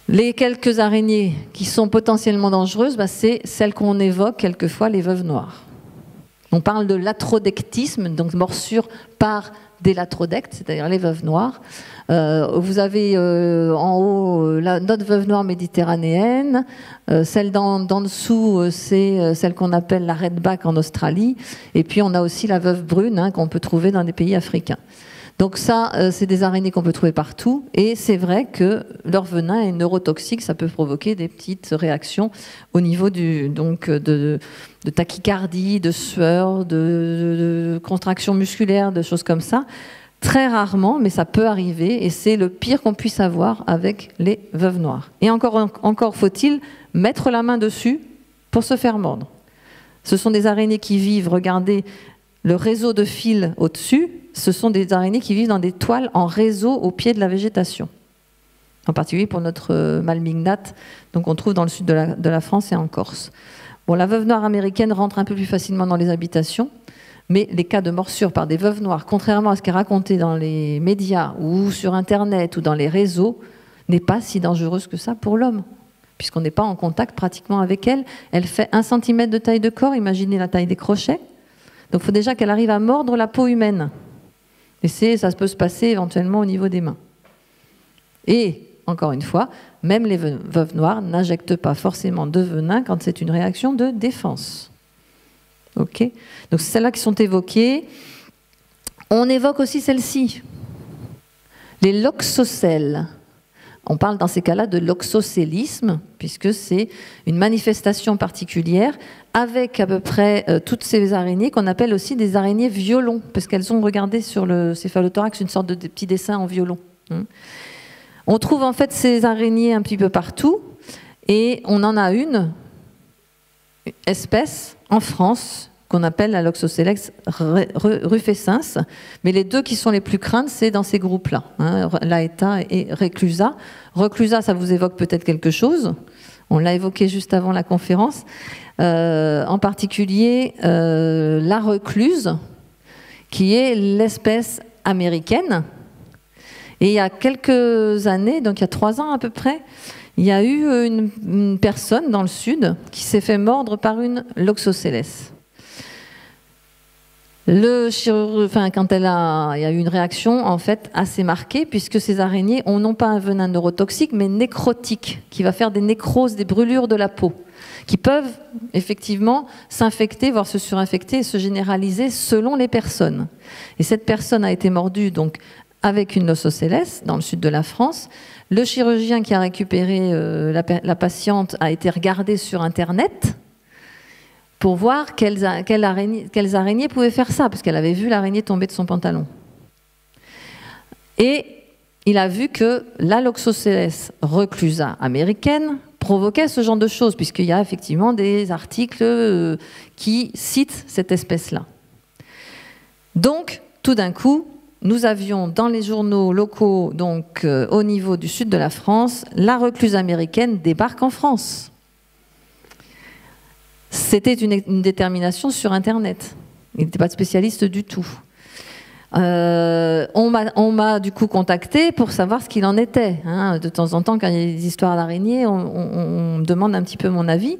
Les quelques araignées qui sont potentiellement dangereuses, c'est celles qu'on évoque quelquefois, les veuves noires. On parle de latrodectisme, donc morsure par des latrodectes, c'est-à-dire les veuves noires. Vous avez en haut notre veuve noire méditerranéenne, celle d'en dessous, c'est celle qu'on appelle la redback en Australie, et puis on a aussi la veuve brune qu'on peut trouver dans des pays africains. Donc ça, c'est des araignées qu'on peut trouver partout, et c'est vrai que leur venin est neurotoxique, ça peut provoquer des petites réactions au niveau de tachycardie, de sueur, de contraction musculaire, de choses comme ça. Très rarement, mais ça peut arriver, et c'est le pire qu'on puisse avoir avec les veuves noires. Et encore faut-il mettre la main dessus pour se faire mordre. Ce sont des araignées qui vivent, regardez le réseau de fils au-dessus, ce sont des araignées qui vivent dans des toiles en réseau au pied de la végétation. En particulier pour notre malmignate, donc on trouve dans le sud de la France et en Corse. Bon, la veuve noire américaine rentre un peu plus facilement dans les habitations, mais les cas de morsure par des veuves noires, contrairement à ce qui est raconté dans les médias ou sur Internet ou dans les réseaux, n'est pas si dangereuse que ça pour l'homme, puisqu'on n'est pas en contact pratiquement avec elle. Elle fait 1 cm de taille de corps, imaginez la taille des crochets. Donc il faut déjà qu'elle arrive à mordre la peau humaine. Et ça peut se passer éventuellement au niveau des mains. Et, encore une fois, même les veuves noires n'injectent pas forcément de venin quand c'est une réaction de défense. Ok ? Donc c'est celles-là qui sont évoquées. On évoque aussi celle-ci, les loxocelles. On parle dans ces cas-là de loxocélisme, puisque c'est une manifestation particulière avec à peu près toutes ces araignées qu'on appelle aussi des araignées violons, parce qu'elles ont, regardé sur le céphalothorax, une sorte de petit dessin en violon. On trouve en fait ces araignées un petit peu partout, et on en a une espèce en France qu'on appelle la Loxocelex rufescens, mais les deux qui sont les plus craintes, c'est dans ces groupes-là, Laeta et Reclusa. Reclusa, ça vous évoque peut-être quelque chose, on l'a évoqué juste avant la conférence, en particulier la recluse, qui est l'espèce américaine. Et il y a quelques années, donc il y a 3 ans à peu près, il y a eu une personne dans le sud qui s'est fait mordre par une Loxocelles. Quand il y a eu une réaction en fait assez marquée, puisque ces araignées ont non pas un venin neurotoxique, mais nécrotique, qui va faire des nécroses, des brûlures de la peau, qui peuvent effectivement s'infecter, voire se surinfecter et se généraliser selon les personnes. Et cette personne a été mordue donc avec une Loxocelles dans le sud de la France. Le chirurgien qui a récupéré la patiente a été regardé sur Internet pour voir quelles araignées pouvaient faire ça, parce qu'elle avait vu l'araignée tomber de son pantalon. Et il a vu que la Loxocelles reclusa américaine provoquait ce genre de choses, puisqu'il y a effectivement des articles qui citent cette espèce-là. Donc, tout d'un coup, nous avions dans les journaux locaux, donc au niveau du sud de la France, la recluse américaine débarque en France. C'était une détermination sur Internet. Il n'était pas spécialiste du tout. On m'a du coup contacté pour savoir ce qu'il en était. De temps en temps, quand il y a des histoires d'araignées, on me demande un petit peu mon avis.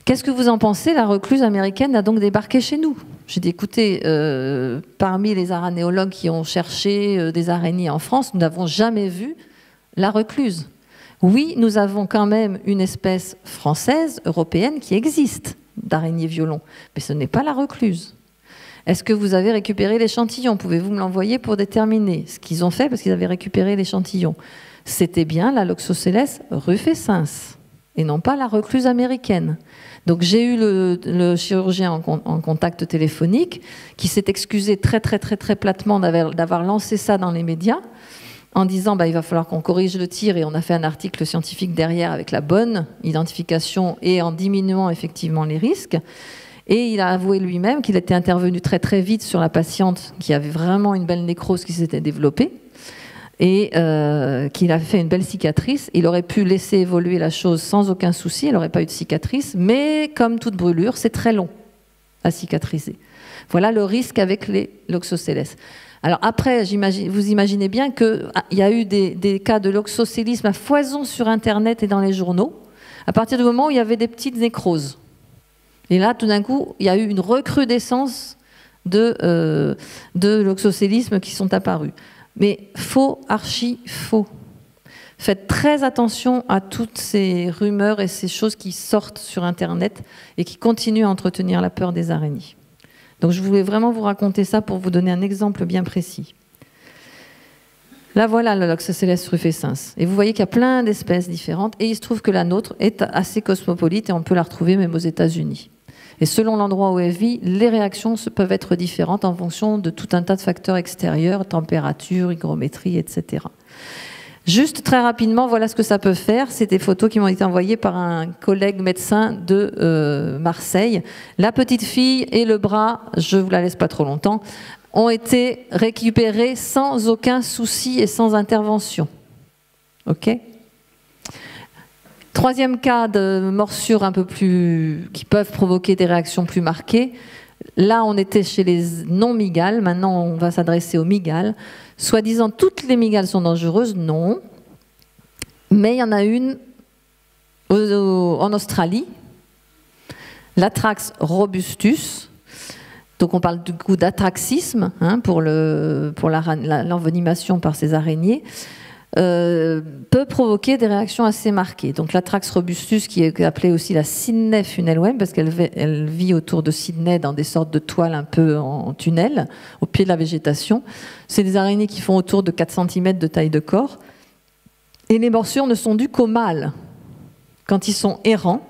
Qu'est-ce que vous en pensez? La recluse américaine a donc débarqué chez nous. J'ai dit, écoutez, parmi les aranéologues qui ont cherché des araignées en France, nous n'avons jamais vu la recluse. Oui, nous avons quand même une espèce française, européenne, qui existe d'araignée violon, mais ce n'est pas la recluse. Est-ce que vous avez récupéré l'échantillon? Pouvez-vous me l'envoyer pour déterminer? Ce qu'ils ont fait, parce qu'ils avaient récupéré l'échantillon, c'était bien la Loxocelles rufescens, et non pas la recluse américaine. Donc j'ai eu le chirurgien en contact téléphonique, qui s'est excusé très platement d'avoir lancé ça dans les médias, en disant il va falloir qu'on corrige le tir, et on a fait un article scientifique derrière avec la bonne identification et en diminuant effectivement les risques. Et il a avoué lui-même qu'il était intervenu très vite sur la patiente qui avait vraiment une belle nécrose qui s'était développée et qu'il a fait une belle cicatrice. Il aurait pu laisser évoluer la chose sans aucun souci, elle n'aurait pas eu de cicatrice, mais comme toute brûlure, c'est très long à cicatriser. Voilà le risque avec les Loxocelles. Alors après, vous imaginez bien qu'il y a eu des cas de l'oxocélisme à foison sur Internet et dans les journaux, à partir du moment où il y avait des petites nécroses. Et là, tout d'un coup, il y a eu une recrudescence de l'oxocélisme qui sont apparus. Mais faux, archi faux. Faites très attention à toutes ces rumeurs et ces choses qui sortent sur Internet et qui continuent à entretenir la peur des araignées. Donc je voulais vraiment vous raconter ça pour vous donner un exemple bien précis. Là voilà le Loxosceles rufescens. Et vous voyez qu'il y a plein d'espèces différentes et il se trouve que la nôtre est assez cosmopolite et on peut la retrouver même aux États-Unis. Et selon l'endroit où elle vit, les réactions peuvent être différentes en fonction de tout un tas de facteurs extérieurs, température, hygrométrie, etc. Juste très rapidement, voilà ce que ça peut faire. C'est des photos qui m'ont été envoyées par un collègue médecin de Marseille. La petite fille et le bras, je ne vous la laisse pas trop longtemps, ont été récupérés sans aucun souci et sans intervention. OK ? Troisième cas de morsures un peu plus qui peuvent provoquer des réactions plus marquées. Là, on était chez les non-mygales. Maintenant, on va s'adresser aux mygales. Soi-disant, toutes les mygales sont dangereuses. Non. Mais il y en a une en Australie, l'Atrax robustus. Donc, on parle du coup d'atraxisme pour l'envenimation par ces araignées. Peut provoquer des réactions assez marquées. Donc l'Atrax robustus, qui est appelée aussi la Sydney funnelweb, parce qu'elle vit autour de Sydney dans des sortes de toiles un peu en tunnel, au pied de la végétation. C'est des araignées qui font autour de 4 cm de taille de corps. Et les morsures ne sont dues qu'au mâle, quand ils sont errants,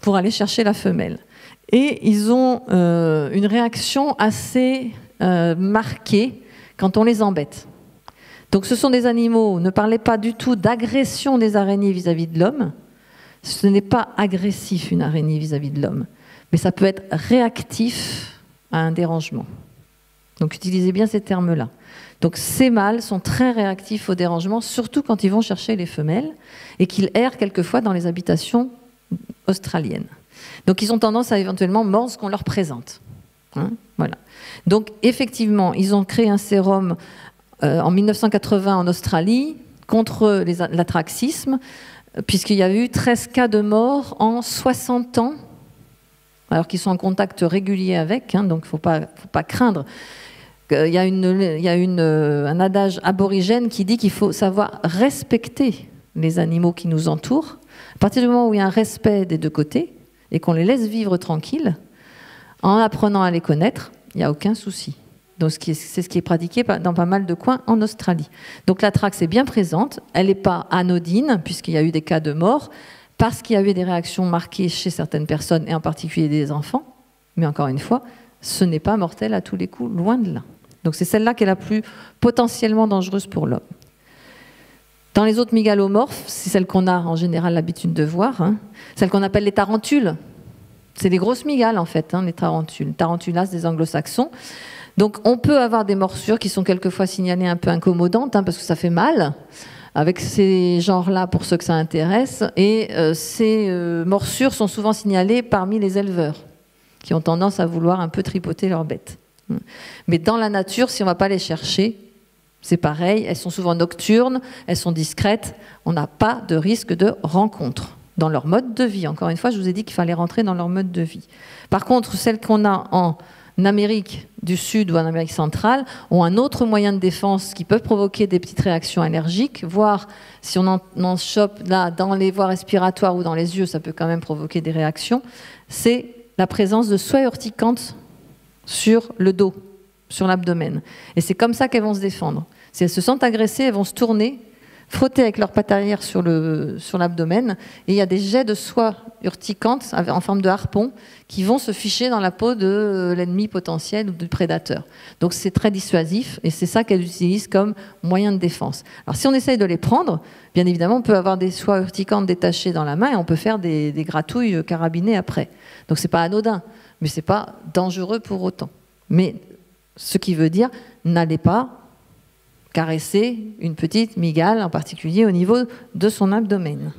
pour aller chercher la femelle. Et ils ont une réaction assez marquée quand on les embête. Donc ce sont des animaux, ne parlez pas du tout d'agression des araignées vis-à-vis de l'homme. Ce n'est pas agressif une araignée vis-à-vis de l'homme, mais ça peut être réactif à un dérangement. Donc utilisez bien ces termes-là. Donc ces mâles sont très réactifs au dérangement, surtout quand ils vont chercher les femelles et qu'ils errent quelquefois dans les habitations australiennes. Donc ils ont tendance à éventuellement mordre ce qu'on leur présente. Voilà. Donc effectivement, ils ont créé un sérum en 1980 en Australie contre l'atraxisme, puisqu'il y a eu 13 cas de mort en 60 ans, alors qu'ils sont en contact régulier avec, donc il ne faut pas craindre. Il y a un adage aborigène qui dit qu'il faut savoir respecter les animaux qui nous entourent. À partir du moment où il y a un respect des deux côtés et qu'on les laisse vivre tranquilles, en apprenant à les connaître, il n'y a aucun souci. Donc c'est ce qui est pratiqué dans pas mal de coins en Australie. Donc l'Atrax est bien présente, elle n'est pas anodine puisqu'il y a eu des cas de mort, parce qu'il y a eu des réactions marquées chez certaines personnes et en particulier des enfants, mais encore une fois, ce n'est pas mortel à tous les coups, loin de là. Donc c'est celle-là qui est la plus potentiellement dangereuse pour l'homme. Dans les autres mygalomorphes, c'est celle qu'on a en général l'habitude de voir, celle qu'on appelle les tarentules. C'est les grosses mygales en fait, les tarentules, Tarentulas des anglo-saxons. Donc on peut avoir des morsures qui sont quelquefois signalées un peu incommodantes, parce que ça fait mal, avec ces genres-là pour ceux que ça intéresse. Et ces morsures sont souvent signalées parmi les éleveurs, qui ont tendance à vouloir un peu tripoter leurs bêtes. Mais dans la nature, si on ne va pas les chercher, c'est pareil, elles sont souvent nocturnes, elles sont discrètes, on n'a pas de risque de rencontre dans leur mode de vie. Encore une fois, je vous ai dit qu'il fallait rentrer dans leur mode de vie. Par contre, celles qu'on a en Amérique du Sud ou en Amérique centrale ont un autre moyen de défense qui peut provoquer des petites réactions allergiques, voire si on en chope là dans les voies respiratoires ou dans les yeux, ça peut quand même provoquer des réactions, c'est la présence de soies urticantes sur le dos, sur l'abdomen. Et c'est comme ça qu'elles vont se défendre. Si elles se sentent agressées, elles vont se tourner, frotter avec leurs pattes arrière sur l'abdomen, et il y a des jets de soie urticantes en forme de harpon qui vont se ficher dans la peau de l'ennemi potentiel ou du prédateur. Donc c'est très dissuasif et c'est ça qu'elles utilisent comme moyen de défense. Alors si on essaye de les prendre, bien évidemment on peut avoir des soies urticantes détachées dans la main et on peut faire des gratouilles carabinées après. Donc c'est pas anodin, mais c'est pas dangereux pour autant. Mais ce qui veut dire, n'allez pas caresser une petite mygale, en particulier au niveau de son abdomen.